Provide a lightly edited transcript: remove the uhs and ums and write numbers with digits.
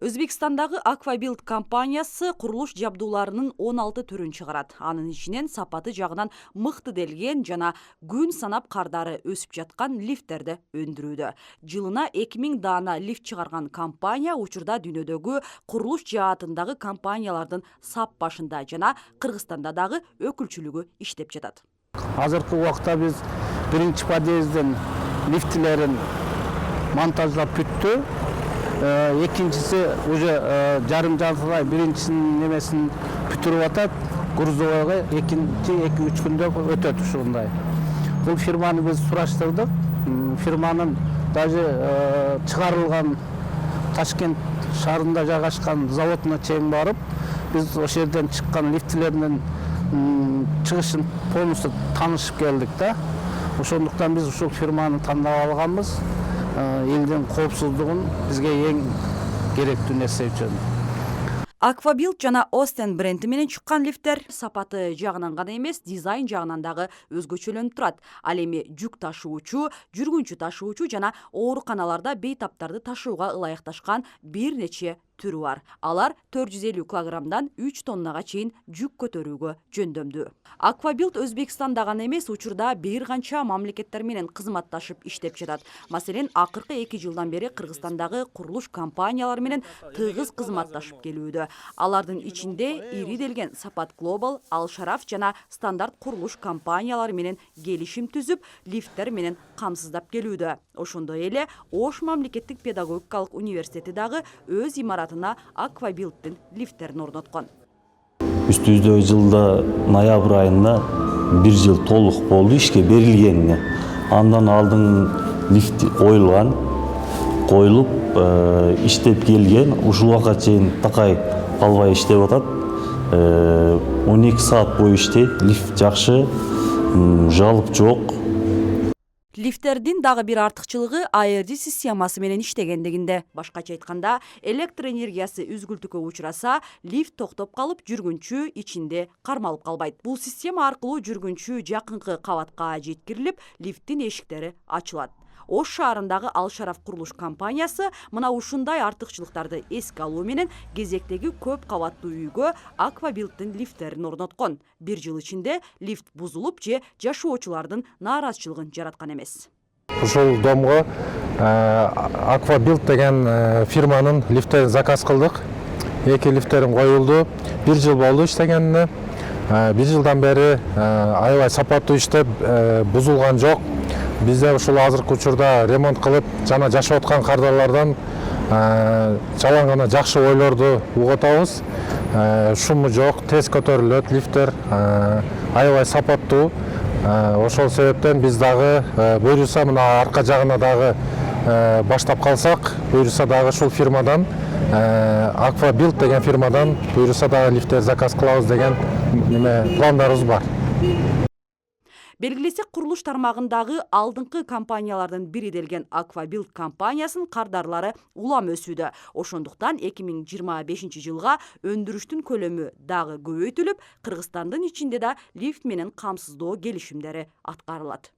Өзбекстандагы Аквабилд компаниясы курулуш жабдууларынын 16 түрүн чыгарат. Анын ичинен сапаты жагынан мыкты делген жана күн санап кардары өсүп жаткан лифттерди өндүрүүдө. Жылына 2000 даана лифт чыгарган компания учурда дүйнөдөгү курулуш жаатындагы компаниялардын сап башында жана Кыргызстанда дагы өкүлчүлүгү иштеп жатат. Азыркы убакта биз биринчи подъездин лифтилерин монтажлап бүттү. Экинчиси уже жарым жартылай биринчисинин немесин бүтүрүп атат. Грузовойго экинчи 2-3 күндө өтөт ушундай. Бул фирманы биз сураштырдык. Фирманын даже чыгарылган Ташкент шаарында жайгашкан заводуна чейин барып, биз ошол жерден чыккан лифтилердин чыгышын полностью таанышып келдик да. Ошондуктан биз ушул фирманы тандап алганбыз. Элдин коопсуздугун бизге эң керектүү нерсе үчүн. Аквабилд жана Остен бренди менен чыккан лифттер сапаты жагынан гана эмес, дизайн жагынан дагы өзгөчөлөнүп турат. Ал эми жүк ташуучу, жүргүнчү ташуучу жана ооруканаларда бейтаптарды ташууга ылайыкташкан бир нече түрү бар. Алар 450 килограммдан 3 тоннага чейин жүк көтөрүүгө жөндөмдүү. Аквабилд Өзбекстанда гана эмес, учурда бир канча мамлекеттер менен кызматташып иштеп жатат. Маселен, акыркы 2 жылдан бери Кыргызстандагы курулуш компаниялары менен тыгыз кызматташып келүүдө. Алардын ичинде ири делген Сапат Global, Al Sharaf жана стандарт курулуш компаниялары менен келишим түзүп, лифттер менен камсыздап келүүдө. Ошондой эле Ош мамлекеттик педагогикалык университети дагы өз имаратына Аквабилдтин лифттерин орноткон. Үстүбүздөгү жылда ноябрь айында 1 жыл толук болду ишке берилгенине. Андан алдын лифт коюлуп иштеп келген. Ушул убакка чейин такай калбай иштеп атат. 12 саат бою иштейт. Лифт жакшы, жалып жок. Лифттердин дагы бир артыкчылыгы ARD системасы менен иштегендигинде. Башкача айтканда, электр энергиясы үзгүлтүккө учураса, лифт токтоп калып, жүргүнчү ичинде кармалып калбайт. Бул система аркылуу жүргүнчү жакынкы кабатка жеткирилип, лифттин эшиктери ачылат. Ош шаарындагы Al Sharaf курулуш компаниясы мына ушундай артыкчылыктарды эске алуу менен кезектеги көп кабаттуу үйгө Аквабилдтин лифттерин орноткон. Бир жыл ичинде лифт бузулуп же жашоочулардын нааразычылыгын жараткан эмес. Ушул домго Аквабилд деген фирманын лифттерин заказ кылдык. 2 лифттерим коюлду. 1 жыл болду иштегенине. 1 жылдан бери аябай сапаттуу иштеп, бузулган жок. Бизде ушул азыркы учурда ремонт кылып, жана жашап аткан кардарлардан жалаң гана жакшы ойлорду угутабыз. Шуму жок, тез көтөрүлөт лифттер, аябай сапаттуу. Ошол себептен биз дагы буюрса мына арка жагына дагы баштап калсак, буюрса дагы ушул фирмадан, Аквабилд деген фирмадан буюрса дагы лифттер заказ кылабыз деген пландарыбыз бар. Белгилесек, курулуш тармагындагы алдыңкы компаниялардын бири делген Аквабилд компаниясынын кардарлары улам өсүүдө. Ошондуктан 2025 жылга өндүрүштүн көлөмү дагы көбөйтүлүп, Кыргызстандын ичинде да лифт менен камсыздоо келишимдери аткарылат.